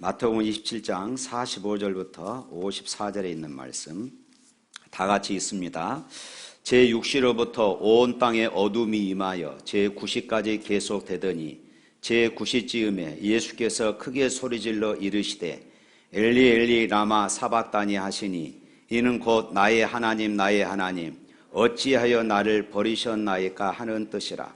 마태복음 27장 45절부터 54절에 있는 말씀 다 같이 있습니다. 제6시로부터 온 땅에 어둠이 임하여 제9시까지 계속되더니 제9시쯤에 예수께서 크게 소리질러 이르시되 엘리 엘리 라마 사박다니 하시니 이는 곧 나의 하나님 나의 하나님 어찌하여 나를 버리셨나이까 하는 뜻이라.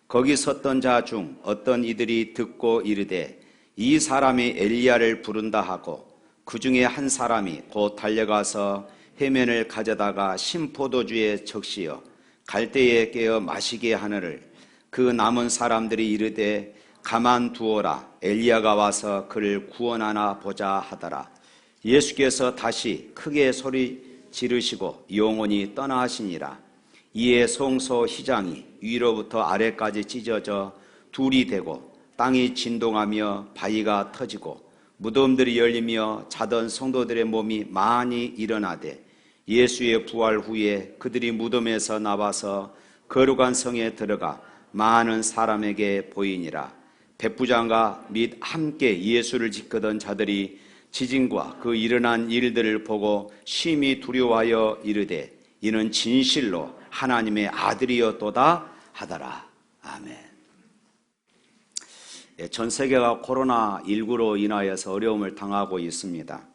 거기 섰던 자 중 어떤 이들이 듣고 이르되 이 사람이 엘리야를 부른다 하고 그 중에 한 사람이 곧 달려가서 해면을 가져다가 신포도주에 적시어 갈대에 깨어 마시게 하느를 그 남은 사람들이 이르되 가만두어라 엘리야가 와서 그를 구원하나 보자 하더라. 예수께서 다시 크게 소리 지르시고 영원히 떠나시니라. 이에 성소 휘장이 위로부터 아래까지 찢어져 둘이 되고 땅이 진동하며 바위가 터지고 무덤들이 열리며 자던 성도들의 몸이 많이 일어나되 예수의 부활 후에 그들이 무덤에서 나와서 거룩한 성에 들어가 많은 사람에게 보이니라. 백부장과 및 함께 예수를 지키던 자들이 지진과 그 일어난 일들을 보고 심히 두려워하여 이르되 이는 진실로 하나님의 아들이었도다 하더라. 아멘. 전 세계가 코로나19로 인하여서 어려움을 당하고 있습니다.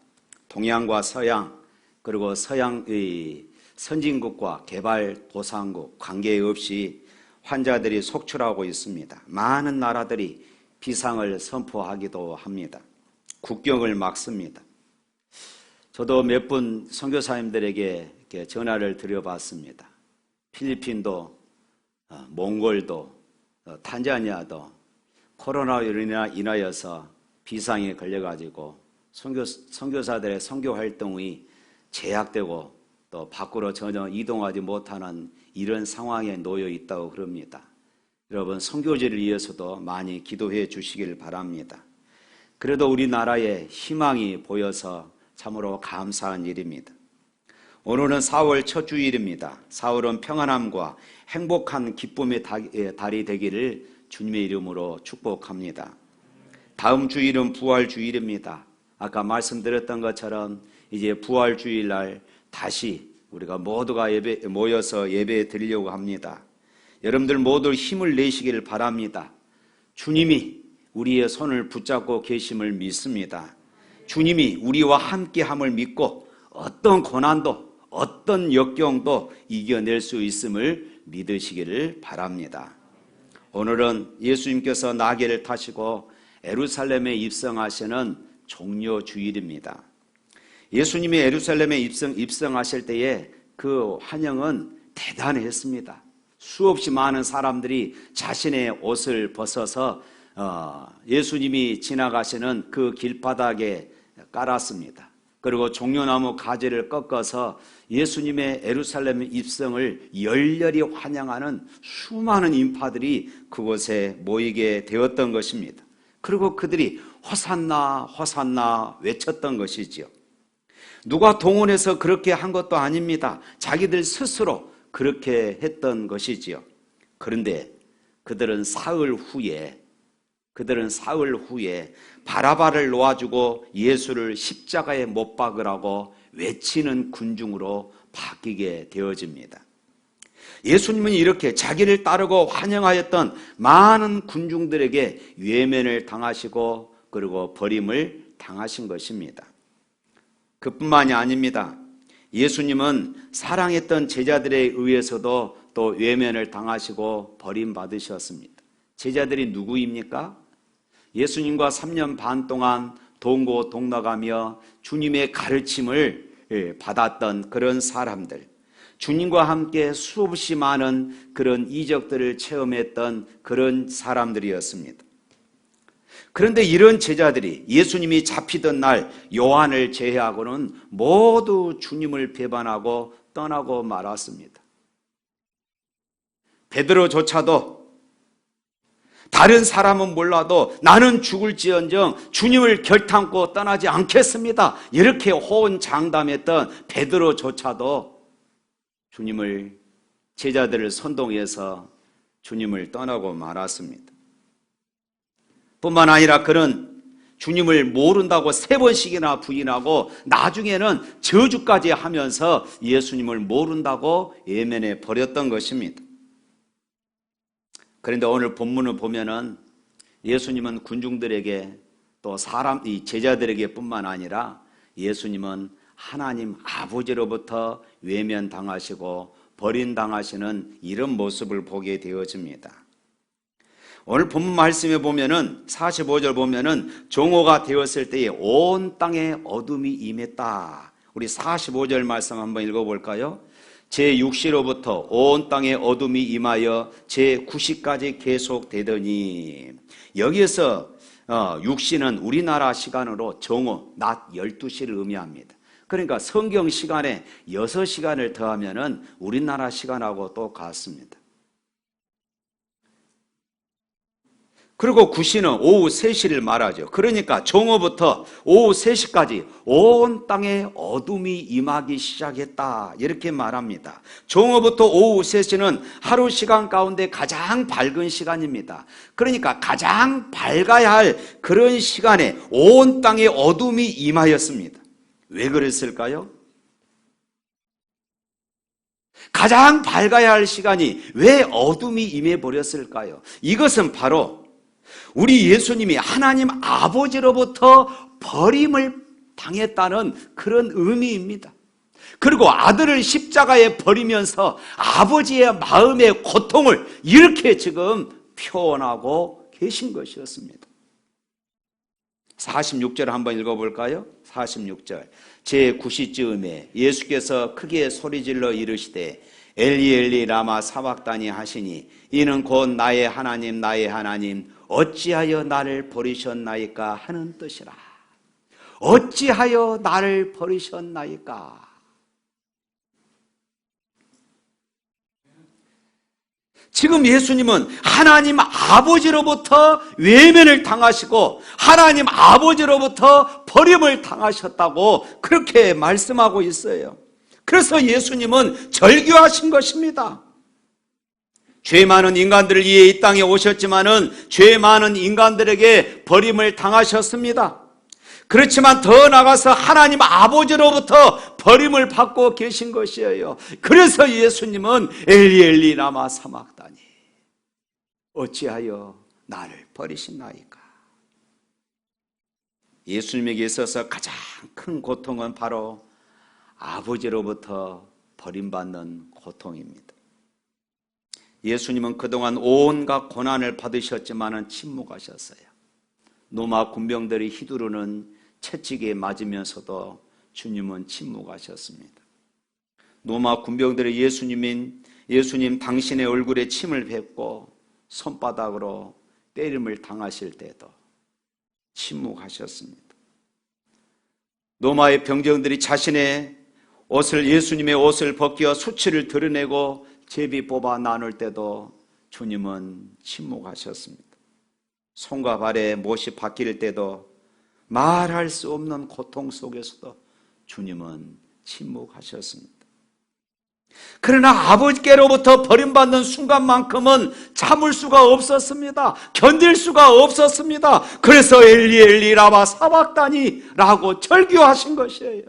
동양과 서양 그리고 서양의 선진국과 개발도상국 관계없이 환자들이 속출하고 있습니다. 많은 나라들이 비상을 선포하기도 합니다. 국경을 막습니다. 저도 몇 분 선교사님들에게 이렇게 전화를 드려봤습니다. 필리핀도 몽골도 탄자니아도 코로나로 인하여서 비상에 걸려가지고 선교사들의 선교 활동이 제약되고 또 밖으로 전혀 이동하지 못하는 이런 상황에 놓여 있다고 그럽니다. 여러분 선교지를 위해서도 많이 기도해 주시길 바랍니다. 그래도 우리나라에 희망이 보여서 참으로 감사한 일입니다. 오늘은 4월 첫 주일입니다. 4월은 평안함과 행복한 기쁨의 달이 되기를 주님의 이름으로 축복합니다. 다음 주일은 부활 주일입니다. 아까 말씀드렸던 것처럼 이제 부활 주일날 다시 우리가 모두가 모여서 예배 드리려고 합니다. 여러분들 모두 힘을 내시길 바랍니다. 주님이 우리의 손을 붙잡고 계심을 믿습니다. 주님이 우리와 함께함을 믿고 어떤 고난도 어떤 역경도 이겨낼 수 있음을 믿으시기를 바랍니다. 오늘은 예수님께서 나귀를 타시고 예루살렘에 입성하시는 종려 주일입니다. 예수님이 예루살렘에 입성하실 때에 그 환영은 대단했습니다. 수없이 많은 사람들이 자신의 옷을 벗어서 예수님이 지나가시는 그 길바닥에 깔았습니다. 그리고 종려나무 가지를 꺾어서 예수님의 예루살렘 입성을 열렬히 환영하는 수많은 인파들이 그곳에 모이게 되었던 것입니다. 그리고 그들이 호산나 호산나 외쳤던 것이지요. 누가 동원해서 그렇게 한 것도 아닙니다. 자기들 스스로 그렇게 했던 것이지요. 그런데 그들은 사흘 후에 바라바를 놓아주고 예수를 십자가에 못 박으라고 외치는 군중으로 바뀌게 되어집니다. 예수님은 이렇게 자기를 따르고 환영하였던 많은 군중들에게 외면을 당하시고 그리고 버림을 당하신 것입니다. 그뿐만이 아닙니다. 예수님은 사랑했던 제자들에 의해서도 또 외면을 당하시고 버림받으셨습니다. 제자들이 누구입니까? 예수님과 3년 반 동안 동고동락하며 주님의 가르침을 받았던 그런 사람들, 주님과 함께 수없이 많은 그런 이적들을 체험했던 그런 사람들이었습니다. 그런데 이런 제자들이 예수님이 잡히던 날 요한을 제외하고는 모두 주님을 배반하고 떠나고 말았습니다. 베드로조차도 다른 사람은 몰라도 나는 죽을지언정 주님을 결탄코 떠나지 않겠습니다. 이렇게 호언장담했던 베드로조차도 제자들을 선동해서 주님을 떠나고 말았습니다. 뿐만 아니라 그는 주님을 모른다고 3번씩이나 부인하고 나중에는 저주까지 하면서 예수님을 모른다고 외면해 버렸던 것입니다. 그런데 오늘 본문을 보면은 예수님은 군중들에게 또 이 제자들에게 뿐만 아니라 예수님은 하나님 아버지로부터 외면당하시고 버림당하시는 이런 모습을 보게 되어집니다. 오늘 본문 말씀에 보면은 45절 보면은 종호가 되었을 때에 온 땅에 어둠이 임했다. 우리 45절 말씀 한번 읽어볼까요? 제6시로부터 온 땅에 어둠이 임하여 제9시까지 계속되더니, 여기에서 6시는 우리나라 시간으로 정오, 낮 12시를 의미합니다. 그러니까 성경 시간에 6시간을 더하면은 우리나라 시간하고 똑같습니다. 그리고 9시는 오후 3시를 말하죠. 그러니까 정오부터 오후 3시까지 온 땅에 어둠이 임하기 시작했다, 이렇게 말합니다. 정오부터 오후 3시는 하루 시간 가운데 가장 밝은 시간입니다. 그러니까 가장 밝아야 할 그런 시간에 온 땅에 어둠이 임하였습니다. 왜 그랬을까요? 가장 밝아야 할 시간이 왜 어둠이 임해버렸을까요? 이것은 바로 우리 예수님이 하나님 아버지로부터 버림을 당했다는 그런 의미입니다. 그리고 아들을 십자가에 버리면서 아버지의 마음의 고통을 이렇게 지금 표현하고 계신 것이었습니다. 46절 한번 읽어볼까요? 46절. 제9시쯤에 예수께서 크게 소리질러 이르시되 엘리 엘리 라마 사박다니 하시니 이는 곧 나의 하나님 나의 하나님 어찌하여 나를 버리셨나이까 하는 뜻이라. 어찌하여 나를 버리셨나이까. 지금 예수님은 하나님 아버지로부터 외면을 당하시고 하나님 아버지로부터 버림을 당하셨다고 그렇게 말씀하고 있어요. 그래서 예수님은 절규하신 것입니다. 죄 많은 인간들을 위해 이 땅에 오셨지만은 죄 많은 인간들에게 버림을 당하셨습니다. 그렇지만 더 나아가서 하나님 아버지로부터 버림을 받고 계신 것이에요. 그래서 예수님은 엘리 엘리 라마 사박다니 어찌하여 나를 버리시나이까. 예수님에게 있어서 가장 큰 고통은 바로 아버지로부터 버림받는 고통입니다. 예수님은 그동안 온갖 고난을 받으셨지만은 침묵하셨어요. 로마 군병들이 휘두르는 채찍에 맞으면서도 주님은 침묵하셨습니다. 로마 군병들이 예수님 당신의 얼굴에 침을 뱉고 손바닥으로 때림을 당하실 때도 침묵하셨습니다. 로마의 병정들이 자신의 옷을 예수님의 옷을 벗겨 수치를 드러내고 제비 뽑아 나눌 때도 주님은 침묵하셨습니다. 손과 발에 못이 박힐 때도 말할 수 없는 고통 속에서도 주님은 침묵하셨습니다. 그러나 아버지께로부터 버림받는 순간만큼은 참을 수가 없었습니다. 견딜 수가 없었습니다. 그래서 엘리 엘리 라마 사박다니 라고 절규하신 것이에요.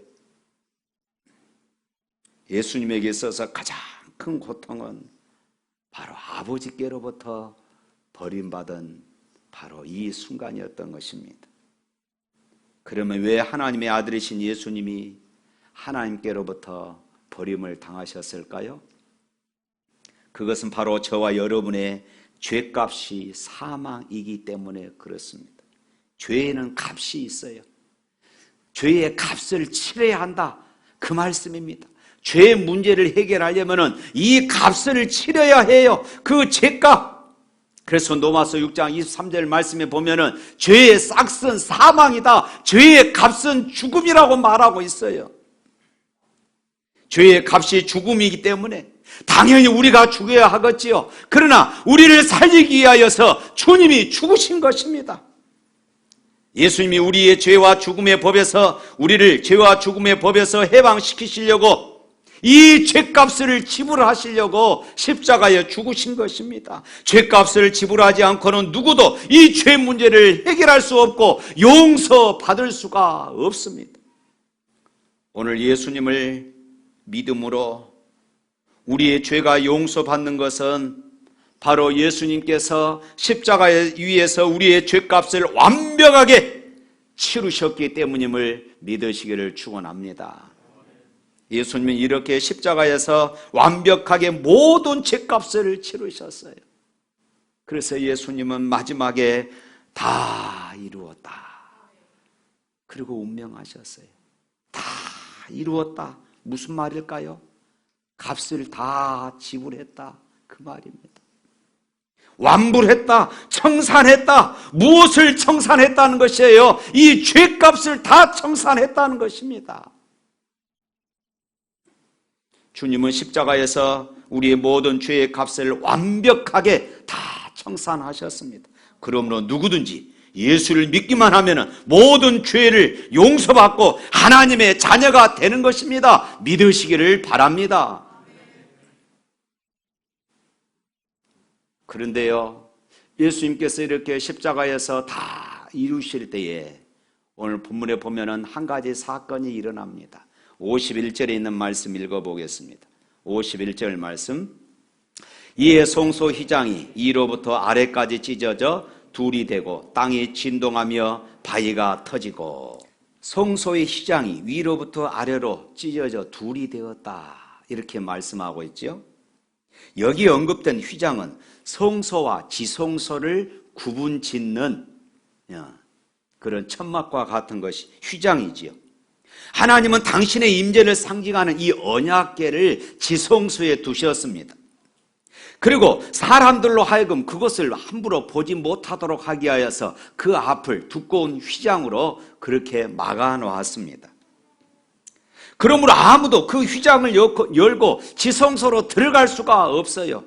예수님에게 있어서 가장 큰 고통은 바로 아버지께로부터 버림받은 바로 이 순간이었던 것입니다. 그러면 왜 하나님의 아들이신 예수님이 하나님께로부터 버림을 당하셨을까요? 그것은 바로 저와 여러분의 죄값이 사망이기 때문에 그렇습니다. 죄에는 값이 있어요. 죄의 값을 치러야 한다, 그 말씀입니다. 죄의 문제를 해결하려면 이 값을 치러야 해요. 그 죄값. 그래서 로마서 6장 23절 말씀에 보면은 죄의 싹은 사망이다, 죄의 값은 죽음이라고 말하고 있어요. 죄의 값이 죽음이기 때문에 당연히 우리가 죽어야 하겠지요. 그러나 우리를 살리기 위하여서 주님이 죽으신 것입니다. 예수님이 우리의 죄와 죽음의 법에서 우리를 죄와 죽음의 법에서 해방시키시려고 이 죄값을 지불하시려고 십자가에 죽으신 것입니다. 죄값을 지불하지 않고는 누구도 이 죄 문제를 해결할 수 없고 용서받을 수가 없습니다. 오늘 예수님을 믿음으로 우리의 죄가 용서받는 것은 바로 예수님께서 십자가 위에서 우리의 죄값을 완벽하게 치르셨기 때문임을 믿으시기를 축원합니다. 예수님은 이렇게 십자가에서 완벽하게 모든 죄값을 치르셨어요. 그래서 예수님은 마지막에 다 이루었다. 그리고 운명하셨어요. 다 이루었다. 무슨 말일까요? 값을 다 지불했다. 그 말입니다. 완불했다. 청산했다. 무엇을 청산했다는 것이에요? 이 죄값을 다 청산했다는 것입니다. 주님은 십자가에서 우리의 모든 죄의 값을 완벽하게 다 청산하셨습니다. 그러므로 누구든지 예수를 믿기만 하면 모든 죄를 용서받고 하나님의 자녀가 되는 것입니다. 믿으시기를 바랍니다. 그런데요, 예수님께서 이렇게 십자가에서 다 이루실 때에 오늘 본문에 보면은 한 가지 사건이 일어납니다. 51절에 있는 말씀 읽어보겠습니다. 51절 말씀. 이에 송소 휘장이 위로부터 아래까지 찢어져 둘이 되고 땅이 진동하며 바위가 터지고. 송소의 휘장이 위로부터 아래로 찢어져 둘이 되었다. 이렇게 말씀하고 있죠. 여기 언급된 휘장은 성소와 지성소를 구분짓는 그런 천막과 같은 것이 휘장이지요. 하나님은 당신의 임재를 상징하는 이 언약궤를 지성소에 두셨습니다. 그리고 사람들로 하여금 그것을 함부로 보지 못하도록 하기 위하여서 그 앞을 두꺼운 휘장으로 그렇게 막아놓았습니다. 그러므로 아무도 그 휘장을 열고 지성소로 들어갈 수가 없어요.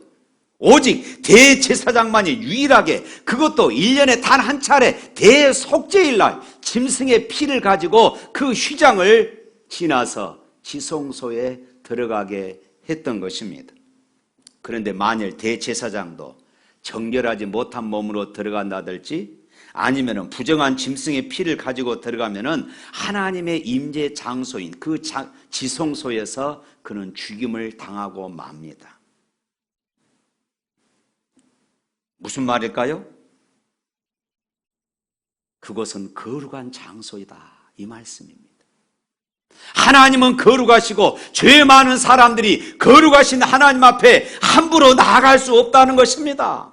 오직 대제사장만이 유일하게, 그것도 1년에 단 한 차례 대속죄일 날 짐승의 피를 가지고 그 휘장을 지나서 지성소에 들어가게 했던 것입니다. 그런데 만일 대제사장도 정결하지 못한 몸으로 들어간다든지 아니면 부정한 짐승의 피를 가지고 들어가면은 하나님의 임재 장소인 그 지성소에서 그는 죽임을 당하고 맙니다. 무슨 말일까요? 그것은 거룩한 장소이다, 이 말씀입니다. 하나님은 거룩하시고 죄 많은 사람들이 거룩하신 하나님 앞에 함부로 나아갈 수 없다는 것입니다.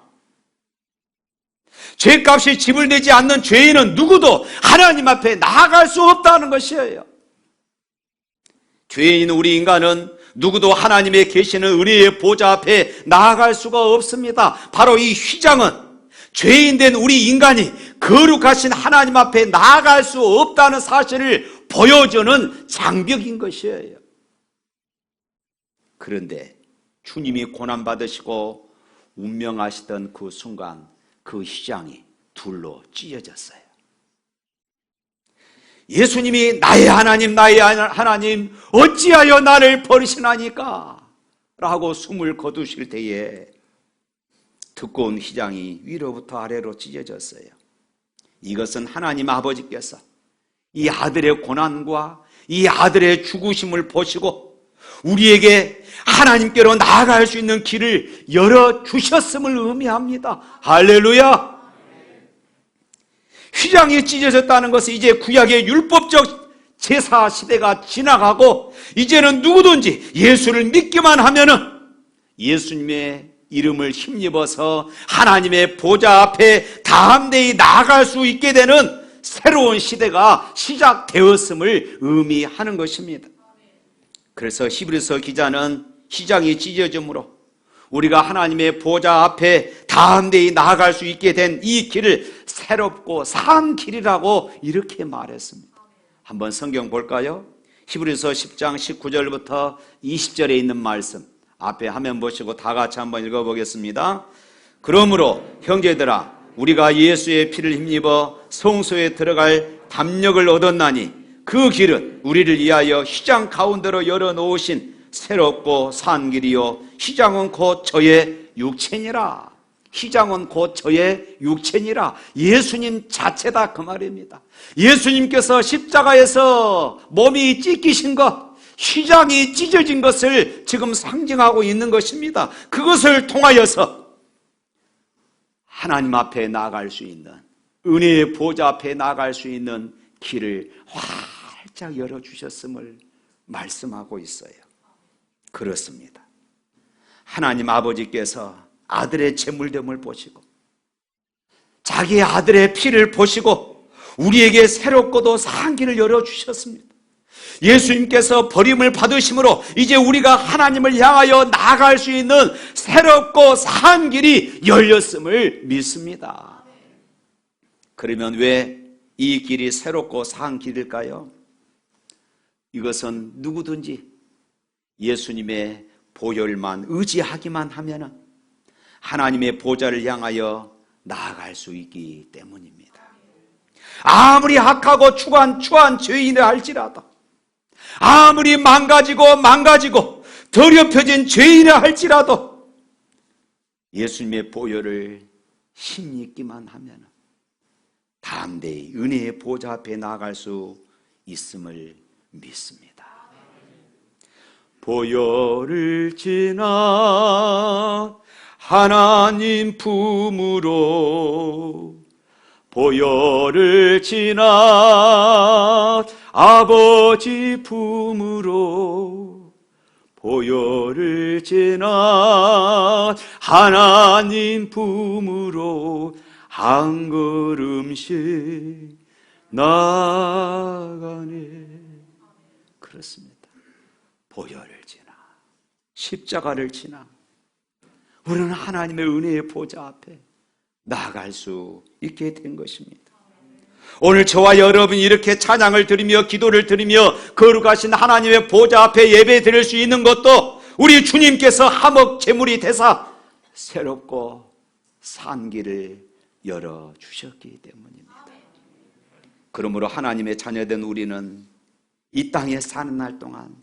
죄값이 지불되지 않는 죄인은 누구도 하나님 앞에 나아갈 수 없다는 것이에요. 죄인 우리 인간은 누구도 하나님의 계시는 의리의 보좌 앞에 나아갈 수가 없습니다. 바로 이 휘장은 죄인된 우리 인간이 거룩하신 하나님 앞에 나아갈 수 없다는 사실을 보여주는 장벽인 것이에요. 그런데 주님이 고난받으시고 운명하시던 그 순간 그 휘장이 둘로 찢어졌어요. 예수님이 나의 하나님 나의 하나님 어찌하여 나를 버리시나니까 라고 숨을 거두실 때에 두꺼운 휘장이 위로부터 아래로 찢어졌어요. 이것은 하나님 아버지께서 이 아들의 고난과 이 아들의 죽으심을 보시고 우리에게 하나님께로 나아갈 수 있는 길을 열어주셨음을 의미합니다. 할렐루야! 휘장이 찢어졌다는 것은 이제 구약의 율법적 제사 시대가 지나가고 이제는 누구든지 예수를 믿기만 하면은 예수님의 이름을 힘입어서 하나님의 보좌 앞에 담대히 나아갈 수 있게 되는 새로운 시대가 시작되었음을 의미하는 것입니다. 그래서 히브리서 기자는 휘장이 찢어짐으로 우리가 하나님의 보좌 앞에 담대히 나아갈 수 있게 된 이 길을 새롭고 산 길이라고 이렇게 말했습니다. 한번 성경 볼까요? 히브리서 10장 19절부터 20절에 있는 말씀 앞에 화면 보시고 다 같이 한번 읽어보겠습니다. 그러므로 형제들아 우리가 예수의 피를 힘입어 성소에 들어갈 담력을 얻었나니 그 길은 우리를 위하여 휘장 가운데로 열어놓으신 새롭고 산 길이요 휘장은 곧 저의 육체니라. 휘장은 곧 저의 육체니라. 예수님 자체다 그 말입니다. 예수님께서 십자가에서 몸이 찢기신 것, 휘장이 찢어진 것을 지금 상징하고 있는 것입니다. 그것을 통하여서 하나님 앞에 나아갈 수 있는, 은혜의 보좌 앞에 나아갈 수 있는 길을 활짝 열어주셨음을 말씀하고 있어요. 그렇습니다. 하나님 아버지께서 아들의 제물됨을 보시고 자기 아들의 피를 보시고 우리에게 새롭고도 산 길을 열어주셨습니다. 예수님께서 버림을 받으심으로 이제 우리가 하나님을 향하여 나아갈 수 있는 새롭고 산 길이 열렸음을 믿습니다. 그러면 왜 이 길이 새롭고 산 길일까요? 이것은 누구든지 예수님의 보혈만 의지하기만 하면 하나님의 보좌를 향하여 나아갈 수 있기 때문입니다. 아무리 악하고 추한 죄인이라 할지라도, 아무리 망가지고 더럽혀진 죄인이라 할지라도 예수님의 보혈을 힘입기만 하면 담대히 은혜의 보좌 앞에 나아갈 수 있음을 믿습니다. 보혈을 지나 하나님 품으로, 보혈을 지나 아버지 품으로, 보혈을 지나 하나님 품으로 한 걸음씩 나아가네. 그렇습니다. 보혈을 지나 십자가를 지나 우리는 하나님의 은혜의 보좌 앞에 나아갈 수 있게 된 것입니다. 오늘 저와 여러분이 이렇게 찬양을 드리며 기도를 드리며 거룩하신 하나님의 보좌 앞에 예배 드릴 수 있는 것도 우리 주님께서 화목 제물이 되사 새롭고 산 길을 열어주셨기 때문입니다. 그러므로 하나님의 자녀된 우리는 이 땅에 사는 날 동안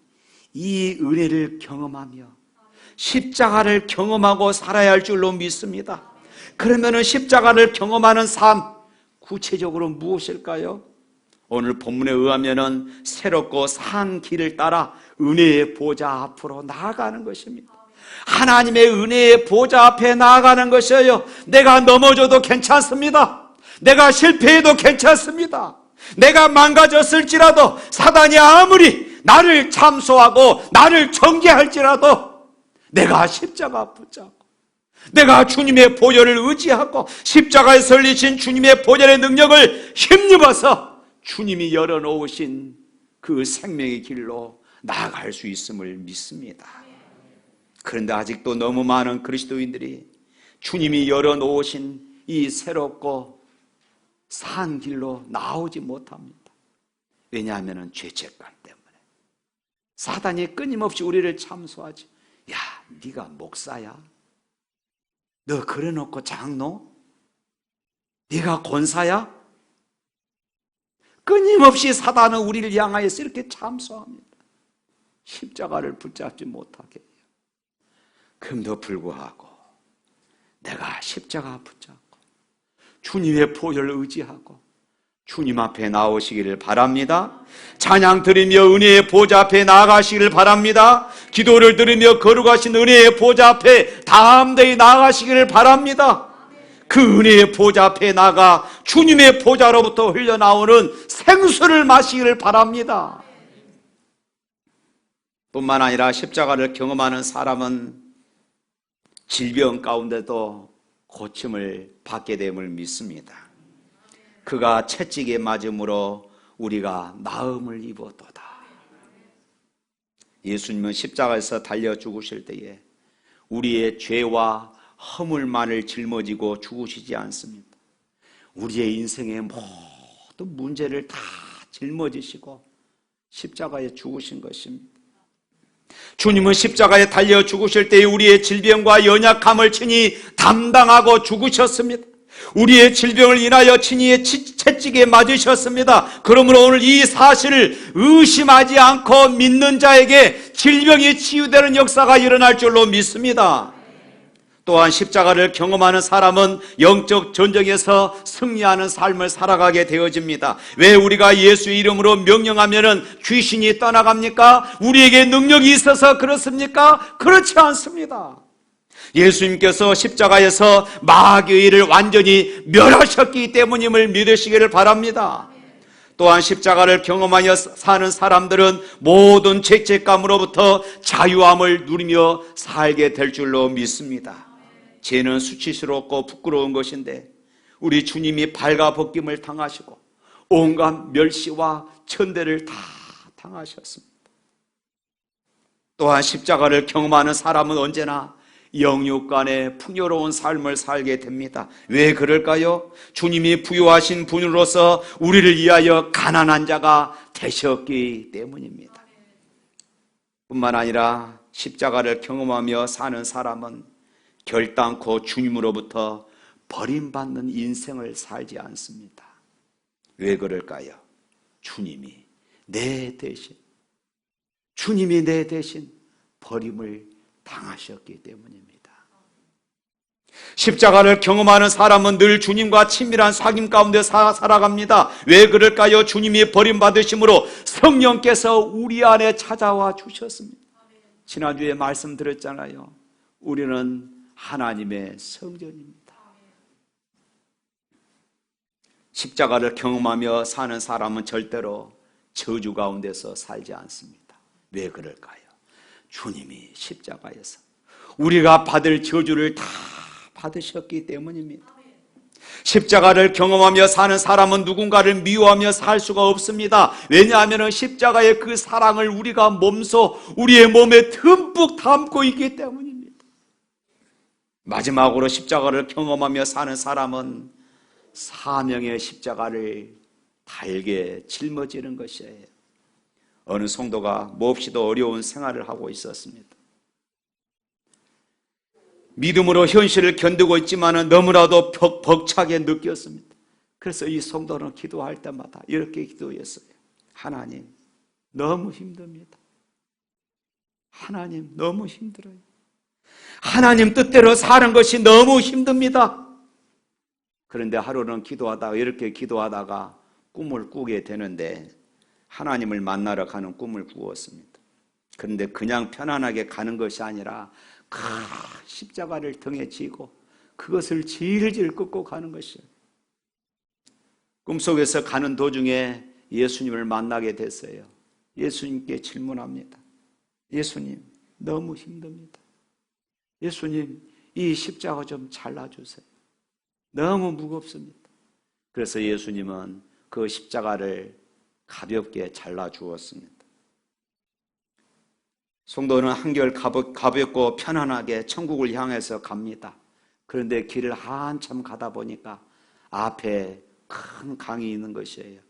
이 은혜를 경험하며 십자가를 경험하고 살아야 할 줄로 믿습니다. 그러면 십자가를 경험하는 삶, 구체적으로 무엇일까요? 오늘 본문에 의하면 새롭고 산 길을 따라 은혜의 보좌 앞으로 나아가는 것입니다. 하나님의 은혜의 보좌 앞에 나아가는 것이에요. 내가 넘어져도 괜찮습니다. 내가 실패해도 괜찮습니다. 내가 망가졌을지라도, 사단이 아무리 나를 참소하고 나를 정죄할지라도 내가 십자가 붙잡고 내가 주님의 보혈을 의지하고 십자가에 설리신 주님의 보혈의 능력을 힘입어서 주님이 열어놓으신 그 생명의 길로 나아갈 수 있음을 믿습니다. 그런데 아직도 너무 많은 그리스도인들이 주님이 열어놓으신 이 새롭고 산 길로 나오지 못합니다. 왜냐하면 죄책감 때문에. 사단이 끊임없이 우리를 참소하지. 야, 네가 목사야? 너 그래놓고 장로? 네가 권사야? 끊임없이 사단은 우리를 향하여서 이렇게 참소합니다. 십자가를 붙잡지 못하게. 그럼도 불구하고 내가 십자가 붙잡고 주님의 보혈을 의지하고 주님 앞에 나오시기를 바랍니다. 찬양 드리며 은혜의 보좌 앞에 나아가시기를 바랍니다. 기도를 들으며 거룩하신 은혜의 보좌 앞에 담대히 나아가시기를 바랍니다. 그 은혜의 보좌 앞에 나가 주님의 보좌로부터 흘러나오는 생수를 마시기를 바랍니다. 뿐만 아니라 십자가를 경험하는 사람은 질병 가운데도 고침을 받게 됨을 믿습니다. 그가 채찍에 맞음으로 우리가 나음을 입었도다. 예수님은 십자가에서 달려 죽으실 때에 우리의 죄와 허물만을 짊어지고 죽으시지 않습니다. 우리의 인생의 모든 문제를 다 짊어지시고 십자가에 죽으신 것입니다. 주님은 십자가에 달려 죽으실 때에 우리의 질병과 연약함을 친히 담당하고 죽으셨습니다. 우리의 질병을 인하여 친히 채찍 채찍에 맞으셨습니다. 그러므로 오늘 이 사실을 의심하지 않고 믿는 자에게 질병이 치유되는 역사가 일어날 줄로 믿습니다. 또한 십자가를 경험하는 사람은 영적 전쟁에서 승리하는 삶을 살아가게 되어집니다. 왜 우리가 예수 이름으로 명령하면 귀신이 떠나갑니까? 우리에게 능력이 있어서 그렇습니까? 그렇지 않습니다. 예수님께서 십자가에서 마귀의 일을 완전히 멸하셨기 때문임을 믿으시기를 바랍니다. 또한 십자가를 경험하여 사는 사람들은 모든 죄책감으로부터 자유함을 누리며 살게 될 줄로 믿습니다. 죄는 수치스럽고 부끄러운 것인데 우리 주님이 발가벗김을 당하시고 온갖 멸시와 천대를 다 당하셨습니다. 또한 십자가를 경험하는 사람은 언제나 영육간의 풍요로운 삶을 살게 됩니다. 왜 그럴까요? 주님이 부유하신 분으로서 우리를 위하여 가난한 자가 되셨기 때문입니다. 뿐만 아니라 십자가를 경험하며 사는 사람은 결단코 주님으로부터 버림받는 인생을 살지 않습니다. 왜 그럴까요? 주님이 내 대신 버림을 당하셨기 때문입니다. 십자가를 경험하는 사람은 늘 주님과 친밀한 사귐 가운데 살아갑니다. 왜 그럴까요? 주님이 버림받으심으로 성령께서 우리 안에 찾아와 주셨습니다. 지난주에 말씀드렸잖아요. 우리는 하나님의 성전입니다. 십자가를 경험하며 사는 사람은 절대로 저주 가운데서 살지 않습니다. 왜 그럴까요? 주님이 십자가에서 우리가 받을 저주를 다 받으셨기 때문입니다. 십자가를 경험하며 사는 사람은 누군가를 미워하며 살 수가 없습니다. 왜냐하면 십자가의 그 사랑을 우리가 우리의 몸에 듬뿍 담고 있기 때문입니다. 마지막으로 십자가를 경험하며 사는 사람은 사명의 십자가를 달게 짊어지는 것이에요. 어느 성도가 몹시도 어려운 생활을 하고 있었습니다. 믿음으로 현실을 견디고 있지만 너무나도 벅차게 느꼈습니다. 그래서 이 성도는 기도할 때마다 이렇게 기도했어요. 하나님, 너무 힘듭니다. 하나님, 너무 힘들어요. 하나님 뜻대로 사는 것이 너무 힘듭니다. 그런데 하루는 이렇게 기도하다가 꿈을 꾸게 되는데 하나님을 만나러 가는 꿈을 꾸었습니다. 그런데 그냥 편안하게 가는 것이 아니라 큰 십자가를 등에 지고 그것을 질질 끄고 가는 것이에요. 꿈속에서 가는 도중에 예수님을 만나게 됐어요. 예수님께 질문합니다. 예수님, 너무 힘듭니다. 예수님, 이 십자가 좀 잘라주세요. 너무 무겁습니다. 그래서 예수님은 그 십자가를 가볍게 잘라주었습니다. 성도는 한결 가볍고 편안하게 천국을 향해서 갑니다. 그런데 길을 한참 가다 보니까 앞에 큰 강이 있는 것이에요.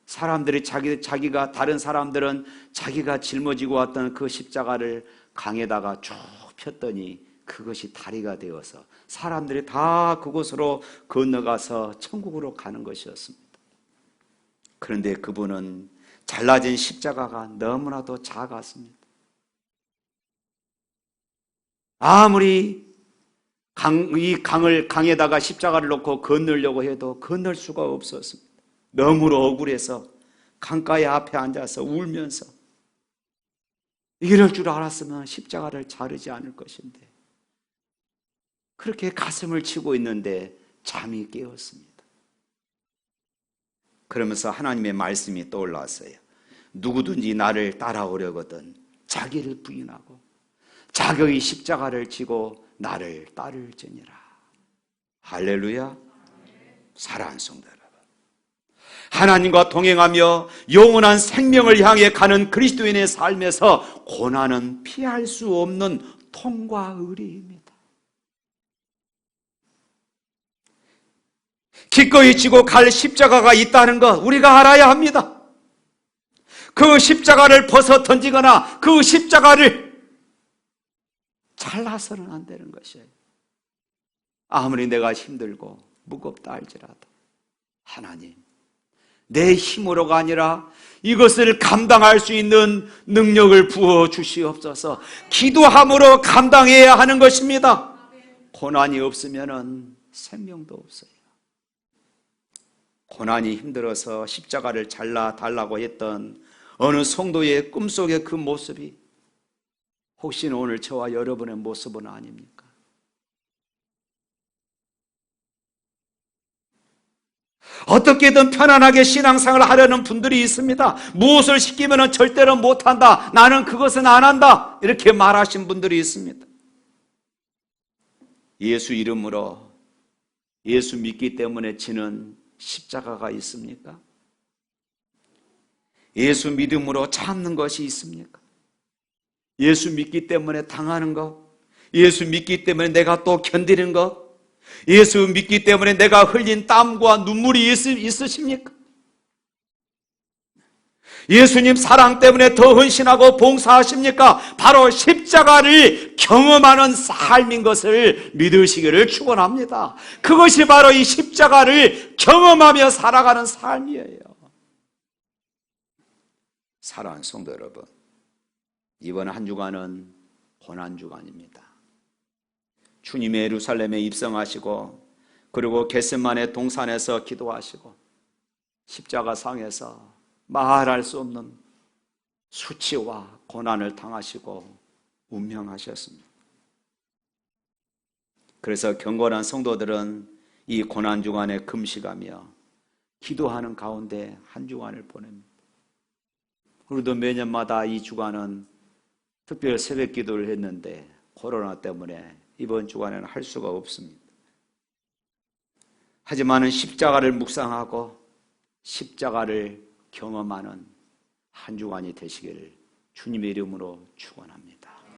사람들이 다른 사람들은 자기가 짊어지고 왔던 그 십자가를 강에다가 쭉 폈더니 그것이 다리가 되어서 사람들이 다 그곳으로 건너가서 천국으로 가는 것이었습니다. 그런데 그분은 잘라진 십자가가 너무나도 작았습니다. 아무리 강에다가 십자가를 놓고 건너려고 해도 건널 수가 없었습니다. 너무 억울해서 강가에 앞에 앉아서 울면서 이럴 줄 알았으면 십자가를 자르지 않을 것인데 그렇게 가슴을 치고 있는데 잠이 깨었습니다. 그러면서 하나님의 말씀이 떠올랐어요. 누구든지 나를 따라오려거든 자기를 부인하고 자기의 십자가를 지고 나를 따를지니라. 할렐루야. 사랑하는 성도 여러분, 하나님과 동행하며 영원한 생명을 향해 가는 그리스도인의 삶에서 고난은 피할 수 없는 통과 의리입니다. 기꺼이 지고 갈 십자가가 있다는 것 우리가 알아야 합니다. 그 십자가를 벗어 던지거나 그 십자가를 잘라서는 안 되는 것이에요. 아무리 내가 힘들고 무겁다 할지라도 하나님, 내 힘으로가 아니라 이것을 감당할 수 있는 능력을 부어 주시옵소서. 기도함으로 감당해야 하는 것입니다. 고난이 없으면 생명도 없어요. 고난이 힘들어서 십자가를 잘라달라고 했던 어느 성도의 꿈속의 그 모습이 혹시나 오늘 저와 여러분의 모습은 아닙니까? 어떻게든 편안하게 신앙생활을 하려는 분들이 있습니다. 무엇을 시키면 절대로 못한다, 나는 그것은 안 한다, 이렇게 말하신 분들이 있습니다. 예수 이름으로, 예수 믿기 때문에 지는 십자가가 있습니까? 예수 믿음으로 참는 것이 있습니까? 예수 믿기 때문에 당하는 것, 예수 믿기 때문에 내가 또 견디는 것, 예수 믿기 때문에 내가 흘린 땀과 눈물이 있으십니까? 예수님 사랑 때문에 더 헌신하고 봉사하십니까? 바로 십자가를 경험하는 삶인 것을 믿으시기를 축원합니다. 그것이 바로 이 십자가를 경험하며 살아가는 삶이에요. 사랑하는 성도 여러분, 이번 한 주간은 고난 주간입니다. 주님의 예루살렘에 입성하시고, 그리고 겟세마네 동산에서 기도하시고, 십자가상에서 말할 수 없는 수치와 고난을 당하시고 운명하셨습니다. 그래서 경건한 성도들은 이 고난 주간에 금식하며 기도하는 가운데 한 주간을 보냅니다. 우리도 매년마다 이 주간은 특별 새벽 기도를 했는데 코로나 때문에 이번 주간에는 할 수가 없습니다. 하지만 십자가를 묵상하고 십자가를 경험하는 한 주간이 되시기를 주님의 이름으로 축원합니다.